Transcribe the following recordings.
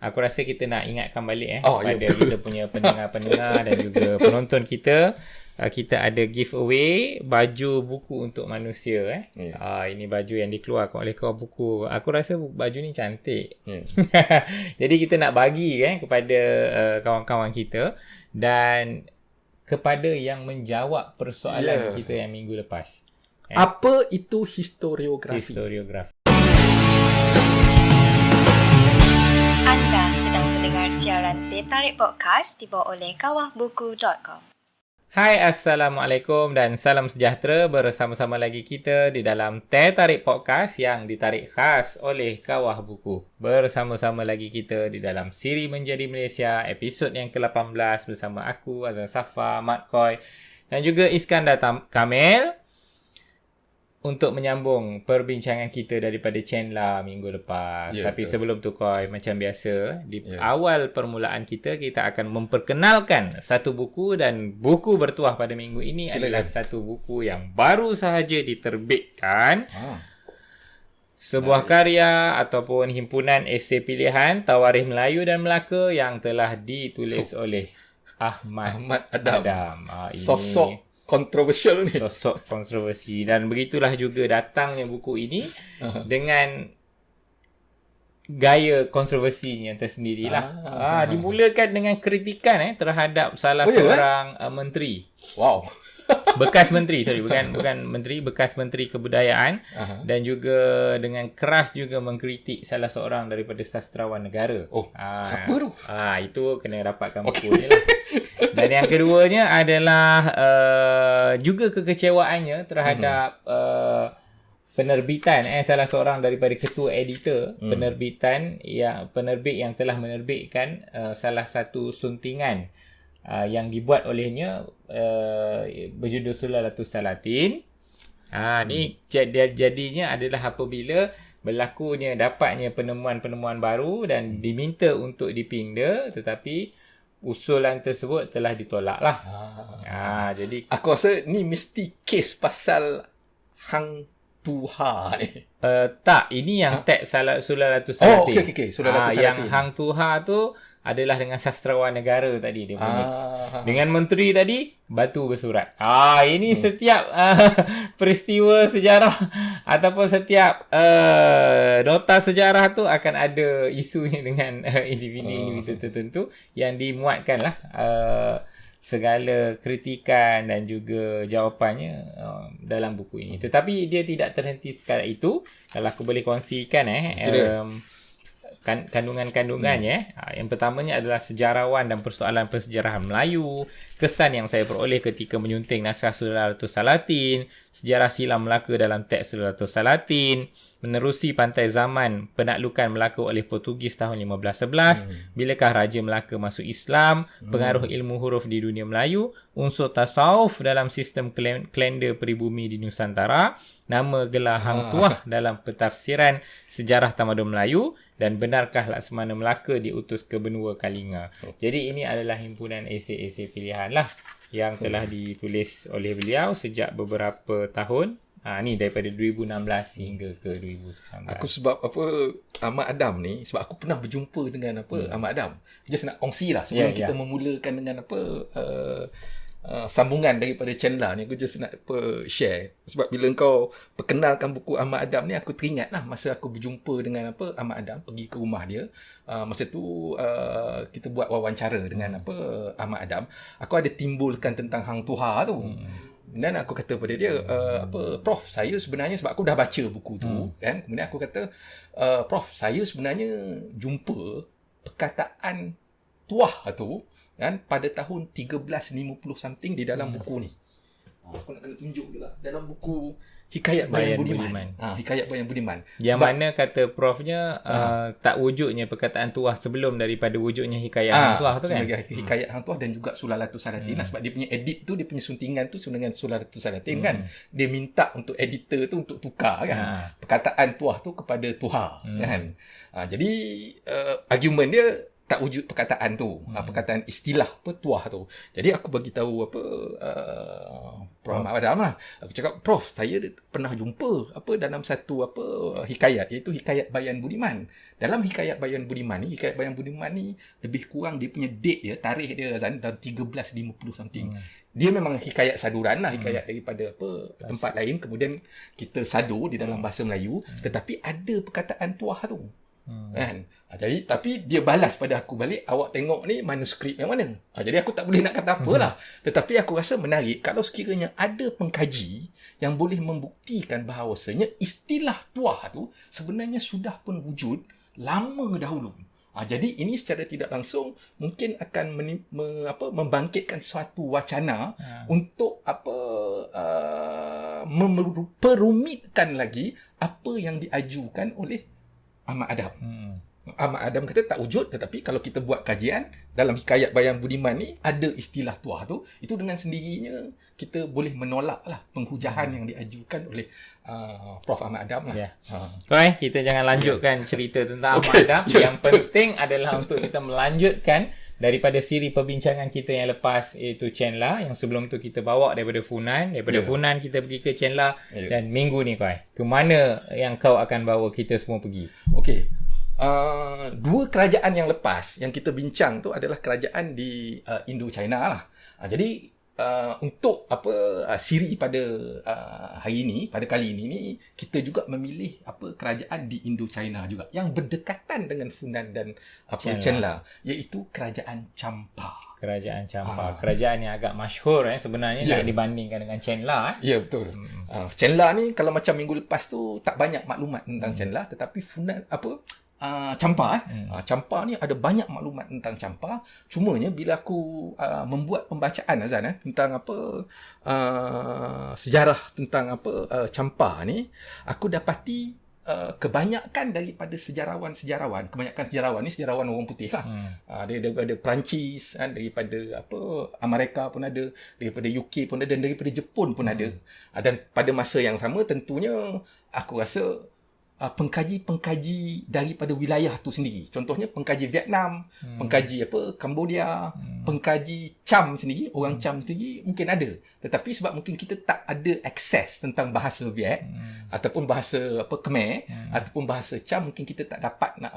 aku rasa kita nak ingatkan balik ya, kepada kita punya pendengar-pendengar dan juga penonton kita. Kita ada giveaway baju buku untuk manusia. Ini baju yang dikeluarkan oleh Kawah Buku. Aku rasa baju ni cantik. Jadi kita nak bagi kepada kawan-kawan kita dan kepada yang menjawab persoalan kita yang minggu lepas. Apa itu historiografi? Historiografi. Anda sedang mendengar siaran Teh Tarik Podcast dibawa oleh kawahbuku.com. Hai, Assalamualaikum dan salam sejahtera. Bersama-sama lagi kita di dalam Teh Tarik Podcast yang ditarik khas oleh Kawah Buku. Bersama-sama lagi kita di dalam Siri Menjadi Malaysia episod yang ke-18 bersama aku, Azan Safa, Mat Koi dan juga Iskandar Kamil untuk menyambung perbincangan kita daripada Chenla minggu lepas. Tapi betul. Sebelum tu Koi, macam biasa di awal permulaan kita akan memperkenalkan satu buku, dan buku bertuah pada minggu ini adalah satu buku yang baru sahaja diterbitkan. Sebuah karya ataupun himpunan esei pilihan Tawarikh Melayu dan Melaka yang telah ditulis oleh Ahmad Adam. Ini Sosok kontroversial ni. Sosok kontroversi. Dan begitulah juga datangnya buku ini dengan gaya kontroversinya tersendirilah. Dimulakan dengan kritikan terhadap salah seorang menteri. Wow. Bekas menteri, bukan menteri, bekas menteri kebudayaan. Dan juga dengan keras juga mengkritik salah seorang daripada sastrawan negara. Siapa tu? Itu kena dapatkan buku ni lah. Dan yang keduanya adalah juga kekecewaannya terhadap penerbitan salah seorang daripada ketua editor penerbit yang telah menerbitkan salah satu suntingan yang dibuat olehnya berjudul Sulalatus Salatin. Ni jadinya adalah apabila berlakunya dapatnya penemuan-penemuan baru dan diminta untuk dipinda, tetapi usulan tersebut telah ditolak lah. Jadi aku rasa ni mesti kes pasal Hang Tuha ni. Tak, ini yang teks Sulalatus Salatin. Okey. Sulalatus Salatin. Yang Hang Tuha tu adalah dengan sastrawan negara tadi dia punya. Dengan menteri tadi batu bersurat. Ini setiap peristiwa sejarah ataupun setiap nota sejarah tu akan ada isunya dengan individu tertentu yang dimuatkanlah segala kritikan dan juga jawapannya dalam buku ini. Tetapi dia tidak terhenti sekadar itu. Kalau aku boleh kongsikan kandungan-kandungannya. Yang pertamanya adalah sejarawan dan persoalan persejarahan Melayu, kesan yang saya peroleh ketika menyunting naskah Sulalatus Salatin, sejarah silam Melaka dalam teks Sulalatus Salatin, menerusi pantai zaman penaklukan Melaka oleh Portugis tahun 1511, bilakah Raja Melaka masuk Islam, pengaruh ilmu huruf di dunia Melayu, unsur tasawuf dalam sistem kalender peribumi di Nusantara, nama gelar Hang Tuah dalam pentafsiran sejarah tamadun Melayu, dan benarkah Laksamana Melaka diutus ke benua Kalinga. Jadi ini adalah himpunan esei-esei pilihan lah yang telah ditulis oleh beliau sejak beberapa tahun. Ni daripada 2016 hingga ke 2019. Aku sebab Ahmad Adam ni, sebab aku pernah berjumpa dengan Ahmad Adam. Just nak kongsi lah sebelum kita memulakan dengan sambungan daripada Chenla ni. Aku just nak share. Sebab bila kau perkenalkan buku Ahmad Adam ni, aku teringat lah masa aku berjumpa dengan Ahmad Adam, pergi ke rumah dia. Masa tu kita buat wawancara dengan Ahmad Adam. Aku ada timbulkan tentang Hang Tuha tu. Dan aku kata pada dia, Prof, saya sebenarnya, sebab aku dah baca buku tu kan. Kemudian aku kata, Prof, saya sebenarnya jumpa perkataan Tuah tu kan pada tahun 1350 something di dalam buku ni. Aku nak kena tunjuk juga dalam buku Hikayat Bayan Budiman. Hikayat Bayan Budiman. Yang mana kata profnya tak wujudnya perkataan Tuah sebelum daripada wujudnya Hikayat Hang Tuah tu kan. Hikayat Hang Tuah dan juga Sulalatus Salatin. Sebab dia punya edit tu, dia punya suntingan tu dengan Sulalatus Salatin kan. Dia minta untuk editor tu untuk tukar kan perkataan Tuah tu kepada Tuha kan. Jadi argument dia tak wujud perkataan tu, perkataan istilah tuah tu. Jadi aku bagi tahu Prof Ahmad Adam lah. Aku cakap, Prof, saya pernah jumpa dalam satu hikayat, iaitu Hikayat Bayan Budiman. Dalam Hikayat Bayan Budiman ni lebih kurang dia punya date dia, tarikh dia Azan dalam 1350 something. Dia memang hikayat saduran lah, hikayat daripada tempat lain, kemudian kita sadur di dalam bahasa Melayu, tetapi ada perkataan tuah tu. Kan? Jadi tapi dia balas pada aku balik, awak tengok ni manuskrip yang mana. Jadi aku tak boleh nak kata apalah. Tetapi aku rasa menarik kalau sekiranya ada pengkaji yang boleh membuktikan bahawasanya istilah tuah tu sebenarnya sudah pun wujud lama dahulu. Jadi ini secara tidak langsung mungkin akan membangkitkan suatu wacana untuk memperumitkan lagi apa yang diajukan oleh Ahmad Adam. Ahmad Adam kata tak wujud, tetapi kalau kita buat kajian dalam Hikayat Bayan Budiman ni ada istilah tuah tu, itu dengan sendirinya kita boleh menolak lah penghujahan yang diajukan oleh Prof Ahmad Adam lah. Kita jangan lanjutkan cerita tentang Ahmad Adam. Yang penting adalah untuk kita melanjutkan daripada siri perbincangan kita yang lepas, iaitu Chenla, yang sebelum tu kita bawa daripada Funan. Daripada Funan kita pergi ke Chenla. Dan minggu ni ke mana yang kau akan bawa kita semua pergi? Dua kerajaan yang lepas yang kita bincang tu adalah kerajaan di Indo-China lah. Jadi untuk siri pada hari ini, pada kali ini kita juga memilih kerajaan di Indo-China juga yang berdekatan dengan Funan dan Chenla, iaitu kerajaan Champa. Kerajaan Champa, kerajaan yang agak masyhur sebenarnya nak dibandingkan dengan Chenla. Ya, betul. Chenla ni kalau macam minggu lepas tu tak banyak maklumat tentang Chenla, tetapi Funan Champa Champa ni ada banyak maklumat tentang Champa. Cumanya bila aku membuat pembacaan Azan tentang sejarah tentang Champa ni, aku dapati kebanyakan daripada sejarawan ni sejarawan orang putih lah. Dia daripada Perancis, daripada Amerika pun ada, daripada UK pun ada, dan daripada Jepun pun ada. Dan pada masa yang sama tentunya aku rasa pengkaji daripada wilayah tu sendiri. Contohnya pengkaji Vietnam, pengkaji Cambodia, pengkaji Cham sendiri, orang Cham sendiri mungkin ada. Tetapi sebab mungkin kita tak ada akses tentang bahasa Viet ataupun bahasa Khmer ataupun bahasa Cham, mungkin kita tak dapat nak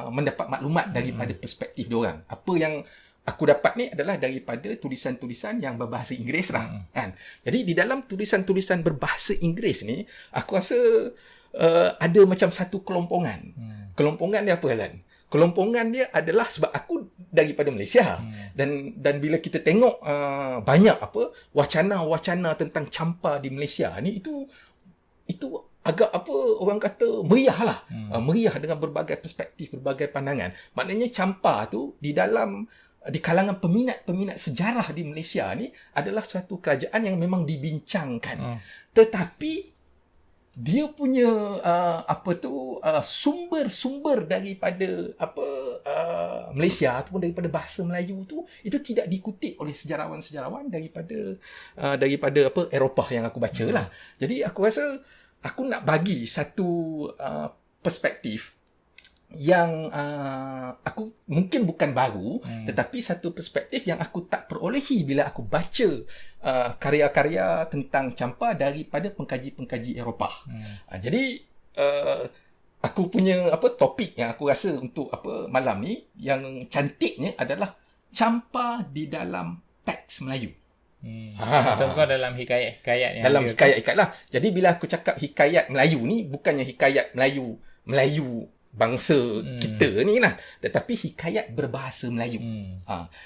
mendapat maklumat daripada perspektif diorang. Apa yang aku dapat ni adalah daripada tulisan-tulisan yang berbahasa Inggeris lah. Kan? Jadi di dalam tulisan-tulisan berbahasa Inggeris ni, aku rasa ada macam satu kelompongan. Kelompongan dia apa, Azan? Kelompongan dia adalah sebab aku daripada Malaysia. Dan bila kita tengok banyak wacana-wacana tentang Champa di Malaysia ni, itu agak orang kata meriah lah. Meriah dengan berbagai perspektif, berbagai pandangan. Maknanya Champa tu di kalangan peminat sejarah di Malaysia ni adalah suatu kerajaan yang memang dibincangkan. Tetapi dia punya sumber daripada Malaysia ataupun daripada bahasa Melayu tu, itu tidak dikutip oleh sejarawan-sejarawan daripada Eropah yang aku baca lah. Jadi aku rasa aku nak bagi satu perspektif yang aku mungkin bukan baru, tetapi satu perspektif yang aku tak perolehi bila aku baca karya-karya tentang Champa daripada pengkaji-pengkaji Eropah. Jadi aku punya topik yang aku rasa untuk malam ni yang cantiknya adalah Champa di dalam teks Melayu. So kau dalam hikayat-hikayat yang dalam hikayat-hikayat lah. Jadi bila aku cakap hikayat Melayu ni, bukannya hikayat Melayu bangsa kita ni lah, tetapi hikayat berbahasa Melayu.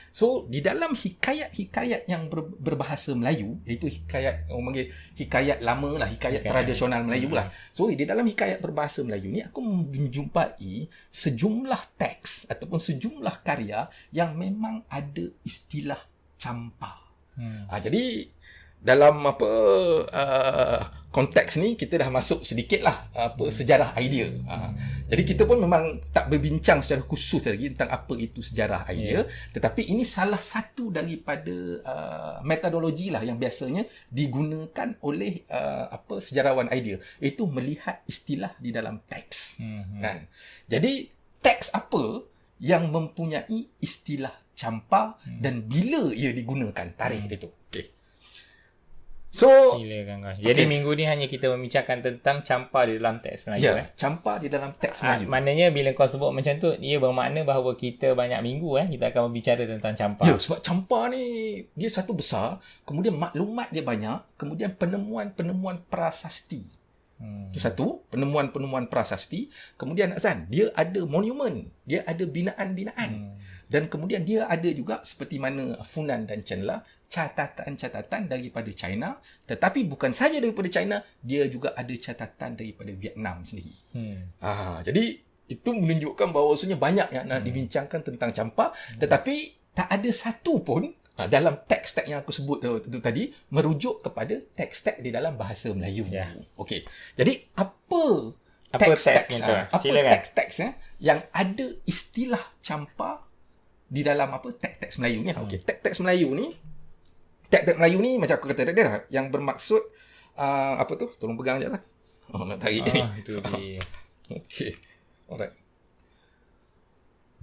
So di dalam hikayat-hikayat yang berbahasa Melayu, iaitu hikayat orang panggil hikayat lama lah, hikayat tradisional Melayu lah. So di dalam hikayat berbahasa Melayu ni, aku menjumpai sejumlah teks ataupun sejumlah karya yang memang ada istilah Champa. Jadi dalam konteks ni kita dah masuk sedikit lah sejarah idea. Jadi kita pun memang tak berbincang secara khusus lagi tentang apa itu sejarah idea, tetapi ini salah satu daripada metodologi lah yang biasanya digunakan oleh sejarawan idea, iaitu melihat istilah di dalam teks. Kan? Jadi teks apa yang mempunyai istilah campa dan bila ia digunakan, tarikh dia tu. Okey. So, Silakan kau. Jadi minggu ni hanya kita membicarakan tentang campa di dalam teks Melayu. ya, campa di dalam teks Melayu. Maknanya bila kau sebut macam tu, ia bermakna bahawa kita banyak minggu kita akan berbicara tentang campa. Ya, sebab campa ni dia satu besar, kemudian maklumat dia banyak, kemudian penemuan-penemuan prasasti. Itu satu, penemuan-penemuan prasasti. Kemudian Azan, dia ada monumen, dia ada binaan-binaan. Dan kemudian dia ada juga seperti mana Funan dan Chenla, catatan-catatan daripada China. Tetapi bukan saja daripada China, dia juga ada catatan daripada Vietnam sendiri. Jadi itu menunjukkan bahawasanya banyak yang nak dibincangkan tentang campa. Tetapi tak ada satu pun dalam teks-teks yang aku sebut tu tadi merujuk kepada teks-teks di dalam bahasa Melayu. Okey. Jadi apa teks-teks yang ada istilah campa di dalam teks-teks Melayu ni? Okey, teks-teks Melayu ni macam aku kata tadi yang bermaksud tolong pegang je lah. Nak tarik ni. Itu dia. Okey. Alright.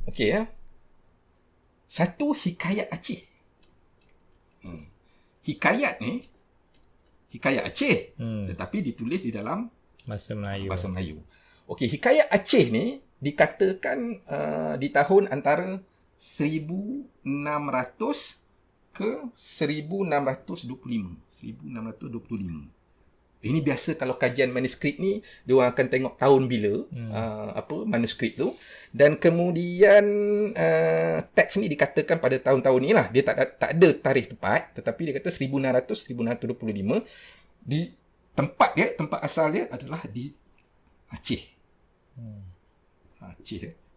Okey ya. Satu, hikayat Aceh. Hikayat Aceh, tetapi ditulis di dalam Bahasa Melayu. Okey, hikayat Aceh ni dikatakan di tahun antara 1600 ke 1625. Ini biasa kalau kajian manuskrip ni, dia orang akan tengok tahun bila manuskrip tu, dan kemudian teks ni dikatakan pada tahun-tahun ni lah. Dia tak ada tarikh tepat, tetapi dia kata 1600-1625. Di tempat asal dia adalah di Aceh.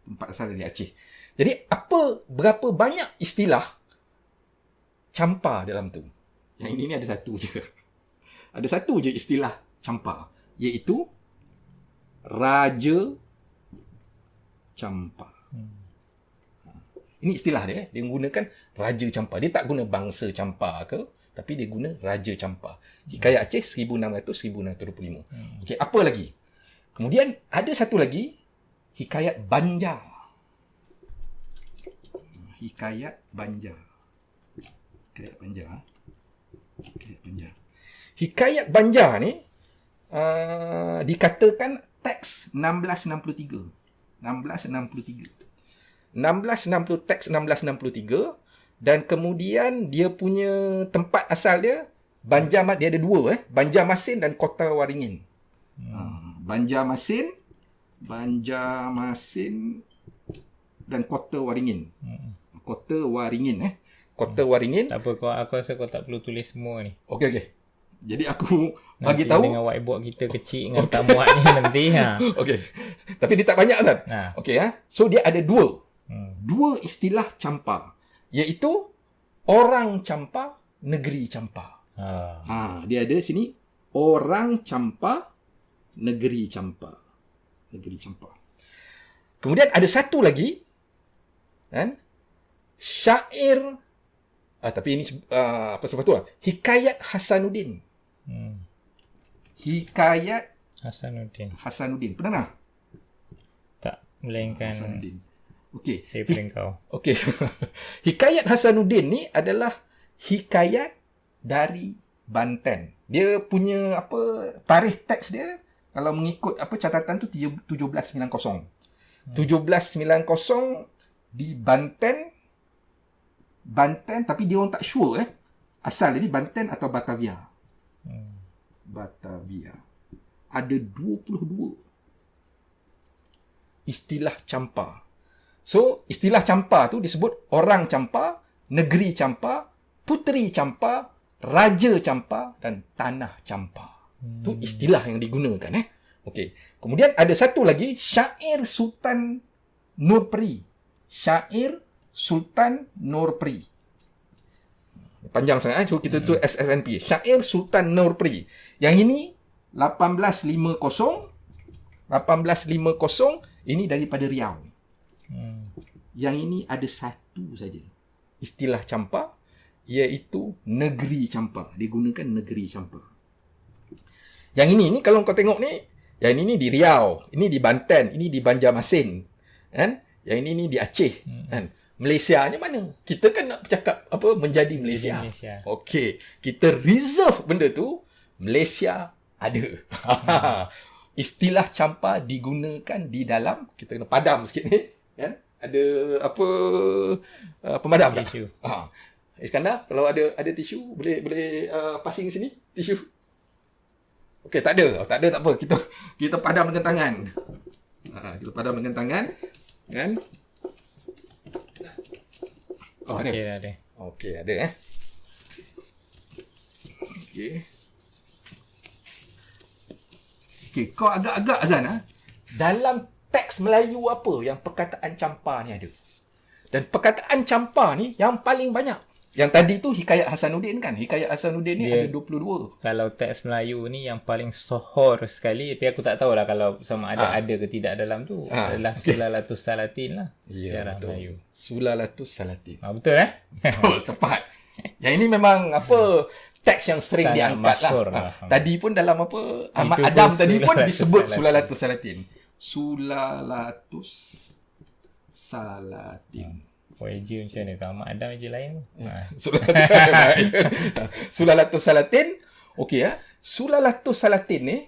Tempat asal dia di Aceh. Jadi berapa banyak istilah campa dalam tu? Yang ini ada satu je. Ada satu je istilah campa, iaitu Raja Campa. Ini istilah dia. Dia menggunakan Raja Campa. Dia tak guna bangsa campa ke, tapi dia guna Raja Campa. Hikayat Aceh 1600-1625. Okey, apa lagi? Kemudian ada satu lagi, Hikayat Banjar. Hikayat Banjar. Hikayat Banjar ni dikatakan teks 1663. Teks 1663, dan kemudian dia punya tempat asal dia dia ada dua Banjarmasin dan Kota Waringin. Banjarmasin dan Kota Waringin. Kota Waringin. Tak apa, aku rasa kau tak perlu tulis semua ni. Okey. Jadi aku bagi tahu dengan whiteboard kita kecil dengan tak muat ni nanti. Okey. Tapi dia tak banyak kan? Okey So dia ada dua istilah campa, iaitu orang campa, negeri campa. Dia ada sini orang campa, negeri campa. Kemudian ada satu lagi syair, tapi ini sebab tu Hikayat Hasanuddin. Hikayat Hasanuddin. Pernah tak? Melainkan Hasanuddin. Okey. Daripada kau. Okey. Hikayat Hasanuddin ni adalah hikayat dari Banten. Dia punya tarikh teks dia kalau mengikut catatan tu 1790. 1790 di Banten, tapi dia orang tak sure asal dia Banten atau Batavia. Batavia. Ada 22 istilah campa. So, istilah campa tu disebut orang campa, negeri campa, puteri campa, raja campa dan tanah campa. Tu istilah yang digunakan. Okey. Kemudian ada satu lagi, syair Sultan Nurperi. Syair Sultan Nurperi. Panjang sangat so kita tu SSNP. Syair Sultan Nurperi. Yang ini 1850 ini daripada Riau. Yang ini ada satu saja istilah campa, iaitu negeri campa. Digunakan negeri campa. Yang ini kalau kau tengok ni, yang ini di Riau, ini di Banten, ini di Banjarmasin. Kan? Yang ini ni di Aceh. Kan? Malaysianya mana? Kita kan nak bercakap menjadi Malaysia. Okey, kita reserve benda tu. Malaysia ada. Istilah campa digunakan di dalam, kita kena padam sikit ni, kan? Ada pemadam tak? Tisu. Iskandar, kalau ada tisu boleh passing sini tisu. Okey, tak ada tak apa. Kita padam dengan tangan. Kita padam dengan tangan, kan? Ada. Okey, dah ada. Okey, ada Okey. Okey, kau agak-agak Azan dalam teks Melayu apa yang perkataan campa ni ada? Dan perkataan campa ni yang paling banyak. Yang tadi tu Hikayat Hasanuddin kan? Hikayat Hasanuddin ni ada 22. Kalau teks Melayu ni yang paling sohor sekali, tapi aku tak tahulah kalau sama ada ke tidak dalam tu. Adalah Sulalatus Salatin lah. Sejarah betul. Melayu. Sulalatus Salatin. Betul Betul, tepat. Yang ini memang teks yang sering Sangat diangkat masyhur lah. Tadi pun dalam Ahmad Itu Adam pun tadi pun Sulalatus disebut Salatin. Sulalatus Salatin. Sulalatus Salatin. Eja macam mana tu? Ahmad Adam eja lain tu. Sulalatus Salatin. Okey Sulalatus Salatin ni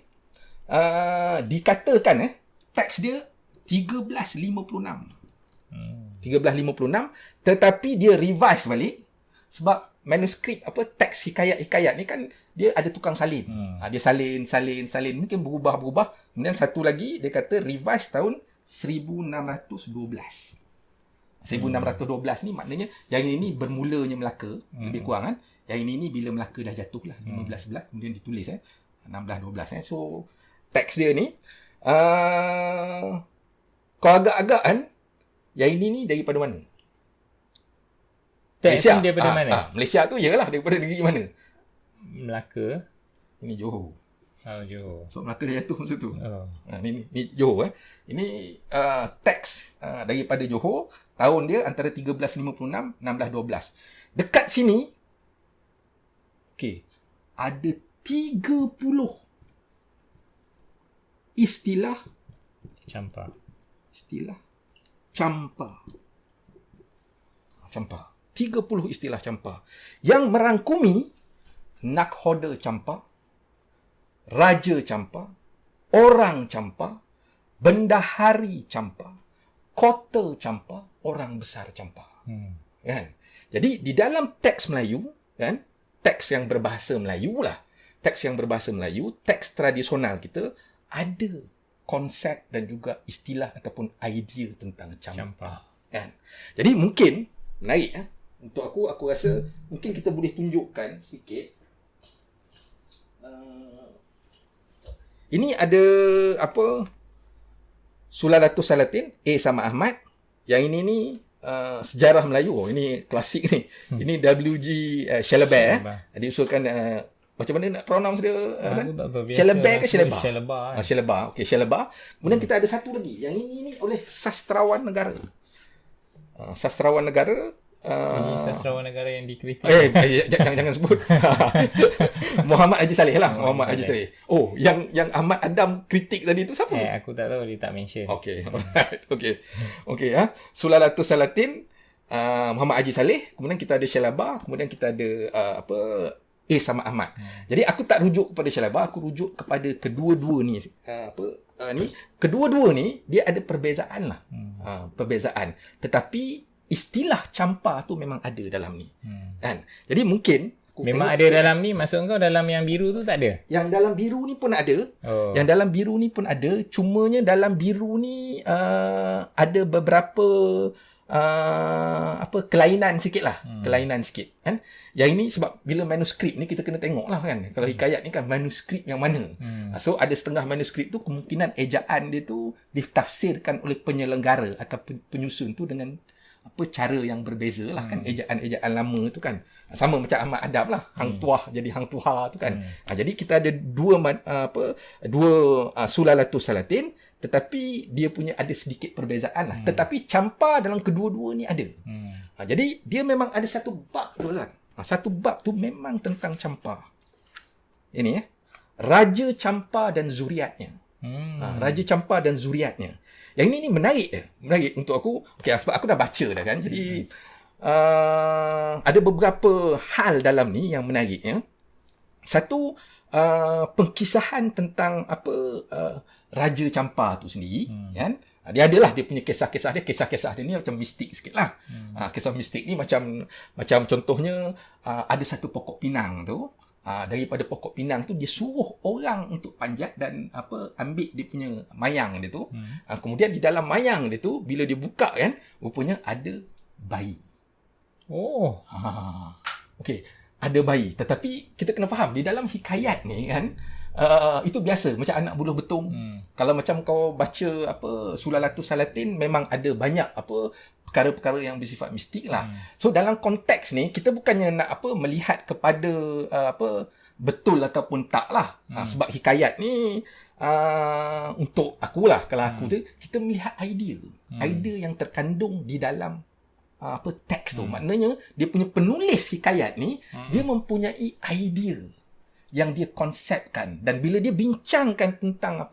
dikatakan teks dia 1356. 1356, tetapi dia revise balik sebab manuskrip teks hikayat-hikayat ni kan dia ada tukang salin. Dia salin mungkin berubah. Kemudian satu lagi dia kata revise tahun 1612. 1612 ni maknanya yang ini bermulanya Melaka, lebih kurang kan. Yang ini bila Melaka dah jatuh lah 15-11, kemudian ditulis 16-12 So teks dia ni kau agak-agak kan yang ini ni daripada mana? Teks Malaysia. ni daripada mana? Malaysia tu ialah daripada negeri mana? Melaka. Ini Johor. Johor. So Melaka dah jatuh masa tu. Ni Johor Ini teks daripada Johor. Tahun dia antara 1356 1612. Dekat sini ada 30 istilah Campa. Campa. 30 istilah campa yang merangkumi nakhoda campa, raja campa, orang campa, bendahari campa, kota campa, orang besar campa. Kan? Jadi di dalam teks Melayu, kan, teks yang berbahasa Melayu, teks tradisional kita ada konsep dan juga istilah ataupun idea tentang campa. Kan? Jadi mungkin menarik untuk aku rasa mungkin kita boleh tunjukkan sikit. Ini ada Sulalatus Salatin sama Ahmad. Yang ini ni sejarah Melayu. Ini klasik ni. Ini WG Shellebert. Diusulkan macam mana nak pronounce dia? Shellebert ke Shellebert? Shellebert. Okey, Shellebert. Kemudian kita ada satu lagi. Yang ini ni oleh sastrawan negara. Ini sastrawan negara yang dikritik. Jangan sebut. Muhammad Haji Saleh lah. Muhammad Haji Saleh. Oh, yang Ahmad Adam kritik tadi tu siapa? Aku tak tahu, dia tak mention. Okey. Sulalatus Salatin, Muhammad Haji Saleh, kemudian kita ada Shellebert, kemudian kita ada sama Ahmad. Jadi aku tak rujuk kepada Shellebert, aku rujuk kepada kedua-dua ni. Kedua-dua ni dia ada perbezaan lah. Perbezaan. Tetapi istilah campa tu memang ada dalam ni. Kan? Jadi mungkin memang ada dalam ni, maksud kau dalam yang biru tu tak ada? Yang dalam biru ni pun ada. Yang dalam biru ni pun ada. Cumanya dalam biru ni ada beberapa kelainan sikit lah. Kelainan sikit. Kan? Yang ini sebab bila manuskrip ni kita kena tengok lah kan. Kalau hikayat ni kan manuskrip yang mana. So ada setengah manuskrip tu kemungkinan ejaan dia tu ditafsirkan oleh penyelenggara atau penyusun tu dengan cara yang berbeza lah kan. Ejaan-ejaan lama tu kan sama macam Ahmad Adam lah, hang tuah jadi hang tuha tu kan. Jadi kita ada dua Sulalatus Salatin, tetapi dia punya ada sedikit perbezaan lah. Tetapi campa dalam kedua-dua ni ada. Jadi dia memang ada satu bab tu Ustaz. Satu bab tu memang tentang campa. Ini Raja Campa dan Zuriatnya. Raja Campa dan Zuriatnya. Yang ini menarik menarik untuk aku. Okey, sebab aku dah baca dah kan. Jadi ada beberapa hal dalam ni yang menarik ya. Satu, pengkisahan tentang Raja Champa tu sendiri kan. Dia adalah dia punya kisah-kisah dia ni macam mistik sikit lah. Kisah mistik ni macam contohnya ada satu pokok pinang tu. Daripada pokok pinang tu dia suruh orang untuk panjat dan ambil dia punya mayang dia tu. Kemudian di dalam mayang dia tu bila dia buka kan, rupanya ada bayi. Oh. Okey, ada bayi. Tetapi kita kena faham di dalam hikayat ni kan, itu biasa macam anak buluh betung. Kalau macam kau baca Sulalatus Salatin, memang ada banyak perkara-perkara yang bersifat mistik lah. So dalam konteks ni kita bukannya nak melihat kepada betul ataupun tak lah. Sebab hikayat ni untuk akulah, kalau aku tu kita melihat idea yang terkandung di dalam teks tu. Maknanya dia punya penulis hikayat ni dia mempunyai idea yang dia konsepkan, dan bila dia bincangkan tentang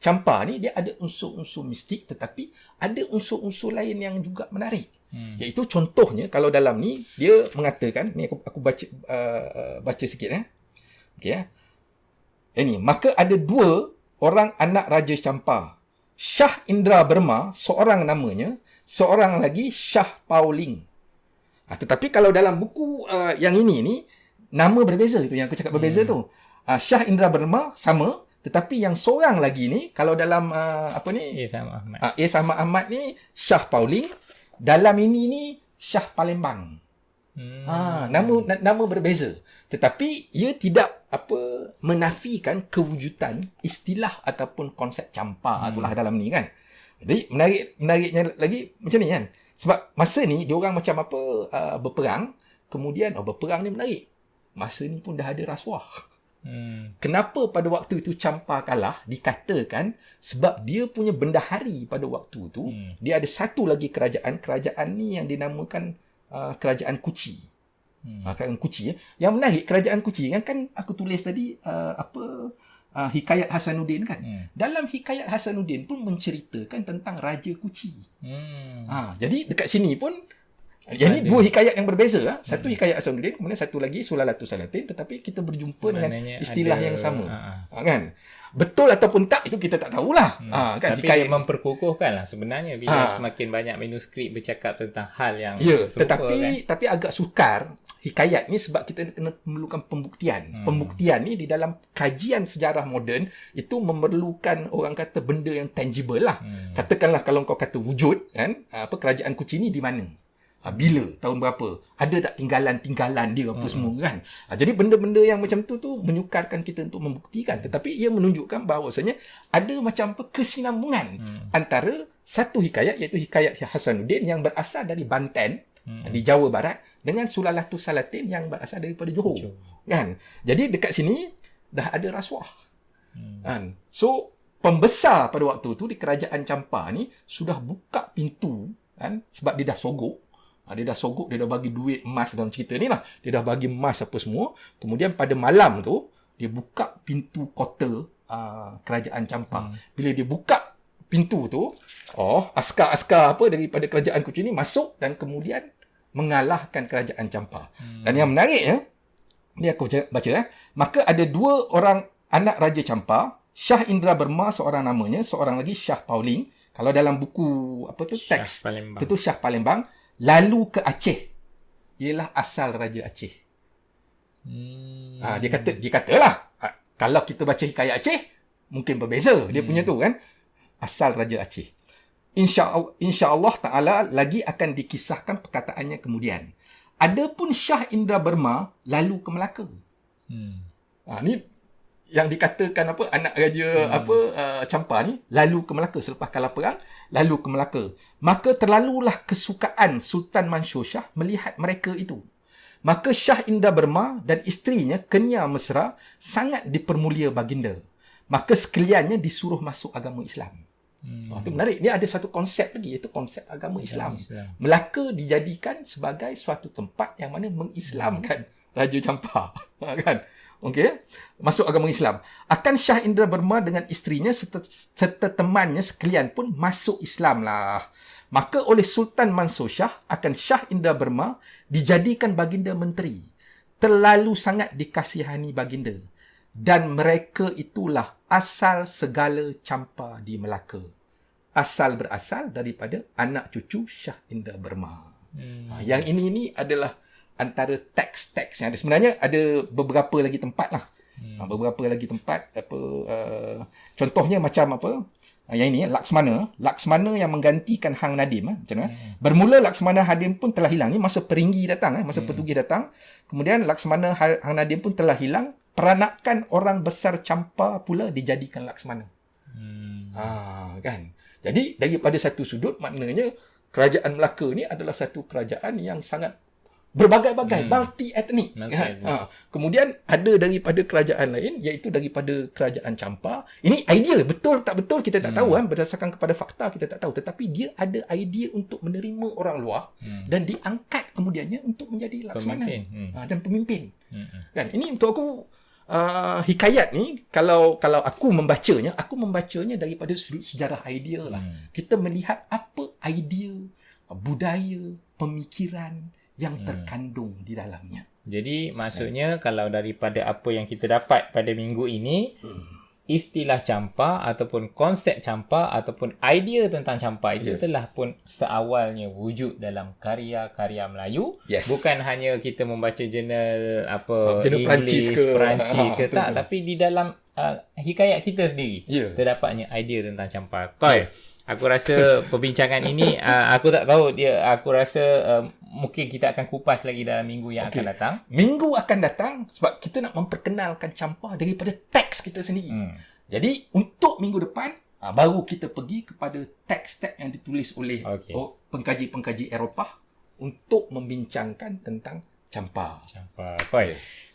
Champa ni, dia ada unsur-unsur mistik tetapi ada unsur-unsur lain yang juga menarik. Iaitu contohnya kalau dalam ni dia mengatakan ni, aku baca sikit okey ini, maka ada 2 orang anak Raja Champa, Shah Indra Berma seorang namanya, seorang lagi Shah Pauling. Tetapi kalau dalam buku yang ini ni nama berbeza, itu yang aku cakap berbeza tu. Shah Indra Berma sama, tetapi yang seorang lagi ni kalau dalam A. Sama Ahmad ni Shah Pauling, dalam ini ni Shah Palembang. Nama berbeza. Tetapi ia tidak menafikan kewujudan istilah ataupun konsep Champa itulah dalam ni kan. Jadi menariknya lagi macam ni kan. Sebab masa ni dia orang macam berperang, kemudian berperang ni menarik. Masa ni pun dah ada rasuah. Kenapa pada waktu itu Champa kalah? Dikatakan sebab dia punya bendahari pada waktu itu, dia ada satu lagi kerajaan ni yang dinamakan Kerajaan Kuci. Kerajaan Kuci. Yang menarik, Kerajaan Kuci kan aku tulis tadi Hikayat Hasanuddin kan. Dalam Hikayat Hasanuddin pun menceritakan tentang Raja Kuci. Jadi dekat sini pun ini 2 hikayat yang berbeza. Satu Hikayat Hasanuddin, kemudian satu lagi Sulalatus Salatin, tetapi kita berjumpa dengan istilah yang sama. Kan? Betul ataupun tak itu kita tak tahulah. Kan? Tapi hikayat memperkukuhkan lah sebenarnya bila semakin banyak manuskrip bercakap tentang hal yang serupa, tapi agak sukar hikayat ni sebab kita kena memerlukan pembuktian. Pembuktian ni di dalam kajian sejarah moden itu memerlukan orang kata benda yang tangible lah. Katakanlah kalau kau kata wujud kan, Kerajaan Kuci ni di mana? Bila? Tahun berapa? Ada tak tinggalan dia apa semua kan? Jadi benda-benda yang macam tu menyukarkan kita untuk membuktikan. Tetapi ia menunjukkan bahawasanya ada macam kesinambungan antara satu hikayat, iaitu Hikayat Hasanuddin yang berasal dari Banten di Jawa Barat, dengan Sulalatus Salatin yang berasal daripada Johor. Kan? Jadi dekat sini dah ada rasuah. Kan? So pembesar pada waktu tu di Kerajaan Champa ni sudah buka pintu kan, sebab dia dah sogok. Dia dah bagi duit emas dalam cerita ni lah. Dia dah bagi emas apa semua. Kemudian pada malam tu, dia buka pintu kota Kerajaan Champa. Bila dia buka pintu tu, askar-askar daripada Kerajaan Kuci ni masuk dan kemudian mengalahkan Kerajaan Champa. Dan yang menariknya, ni aku baca maka ada 2 orang anak Raja Champa, Shah Indra Berma seorang namanya, seorang lagi Shah Pauling. Kalau dalam buku teks itu Shah Palembang. Lalu ke Aceh. Ialah asal Raja Aceh. Dia katalah kalau kita baca hikayat Aceh mungkin berbeza dia punya tu kan. Asal Raja Aceh. InsyaAllah Ta'ala lagi akan dikisahkan perkataannya kemudian. Adapun Shah Indra Berma lalu ke Melaka. Ni yang dikatakan anak raja Champa ni lalu ke Melaka selepas kalah perang, lalu ke Melaka. Maka terlalulah kesukaan Sultan Mansur Shah melihat mereka itu. Maka Shah Indra Berma dan isterinya Kenia Mesra sangat dipermulia baginda. Maka sekaliannya disuruh masuk agama Islam. Itu menarik. Dia ada satu konsep lagi, iaitu konsep agama Islam. Melaka dijadikan sebagai suatu tempat yang mana mengislamkan Raja Champa. Kan? okey, masuk agama Islam. Akan Shah Indra Burma dengan isterinya serta temannya sekalian pun masuk Islam lah. Maka oleh Sultan Mansur Shah, akan Shah Indra Burma dijadikan baginda menteri. Terlalu sangat dikasihani baginda. Dan mereka itulah asal segala campa di Melaka. Asal berasal daripada anak cucu Shah Indra Burma. Yang ini adalah antara teks-teks yang ada. Sebenarnya ada beberapa lagi tempat lah. Beberapa lagi tempat. Contohnya macam apa? Yang ini, Laksmana yang menggantikan Hang Nadim. Macam mana? Bermula Laksmana Hadim pun telah hilang. Ini masa Peringgi datang. Masa Portugis datang. Kemudian Laksmana Hang Nadim pun telah hilang. Peranakan orang besar campa pula dijadikan Laksmana. Kan? Jadi, daripada satu sudut, maknanya kerajaan Melaka ni adalah satu kerajaan yang sangat berbagai-bagai, multi-etnik. Kemudian ada daripada kerajaan lain, iaitu daripada kerajaan Campa. Ini idea, betul tak betul kita tak tahu. Berdasarkan kepada fakta kita tak tahu. Tetapi dia ada idea untuk menerima orang luar dan diangkat kemudiannya untuk menjadi Laksmana dan pemimpin. Kan? Ini untuk aku hikayat ni, kalau aku membacanya daripada sudut sejarah idea lah. Kita melihat apa idea, budaya, pemikiran yang terkandung di dalamnya. Jadi maksudnya kalau daripada apa yang kita dapat pada minggu ini, istilah campa ataupun konsep campa ataupun idea tentang campa itu telah pun seawalnya wujud dalam karya-karya Melayu. Bukan hanya kita membaca jurnal English, Perancis ke tak, tapi di dalam hikayat kita sendiri terdapatnya idea tentang campa. Aku rasa perbincangan ini aku tak tahu aku rasa mungkin kita akan kupas lagi dalam minggu yang akan datang. Minggu akan datang sebab kita nak memperkenalkan campa daripada teks kita sendiri. Jadi untuk minggu depan baru kita pergi kepada teks-teks yang ditulis oleh pengkaji-pengkaji Eropah untuk membincangkan tentang campa.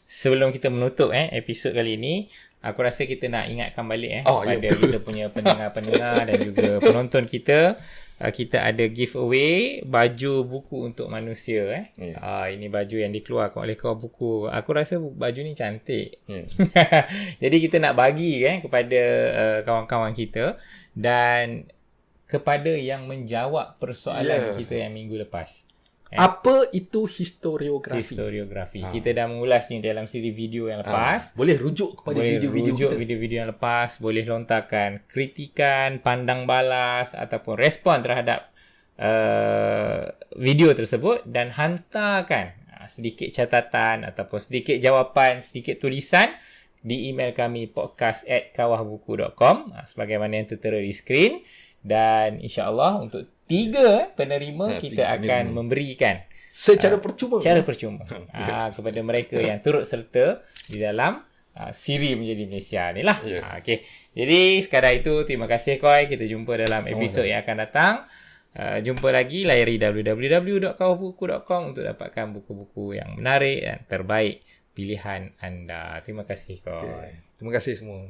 Sebelum kita menutup episod kali ini, aku rasa kita nak ingatkan balik kepada kita punya pendengar-pendengar dan juga penonton kita. Kita ada giveaway baju buku untuk manusia. Ini baju yang dikeluarkan oleh Kawah Buku. Aku rasa baju ni cantik. Jadi kita nak bagi kepada kawan-kawan kita dan kepada yang menjawab persoalan kita yang minggu lepas. Apa itu historiografi? Kita dah mengulas ni dalam siri video yang lepas. Boleh rujuk kepada video-video yang lepas. Boleh lontarkan kritikan, pandang balas ataupun respon terhadap video tersebut dan hantarkan sedikit catatan ataupun sedikit jawapan, sedikit tulisan di email kami podcast@kawahbuku.com sebagaimana yang tertera di skrin. Dan insya-Allah untuk 3 penerima kita akan memberikan secara percuma kepada mereka yang turut serta di dalam siri menjadi Malaysia ni lah. Okey. Jadi sekadar itu, terima kasih Koi. Kita jumpa dalam episod yang akan datang. Jumpa lagi, layari www.kawahbuku.com untuk dapatkan buku-buku yang menarik dan terbaik pilihan anda. Terima kasih Koi. Terima kasih semua.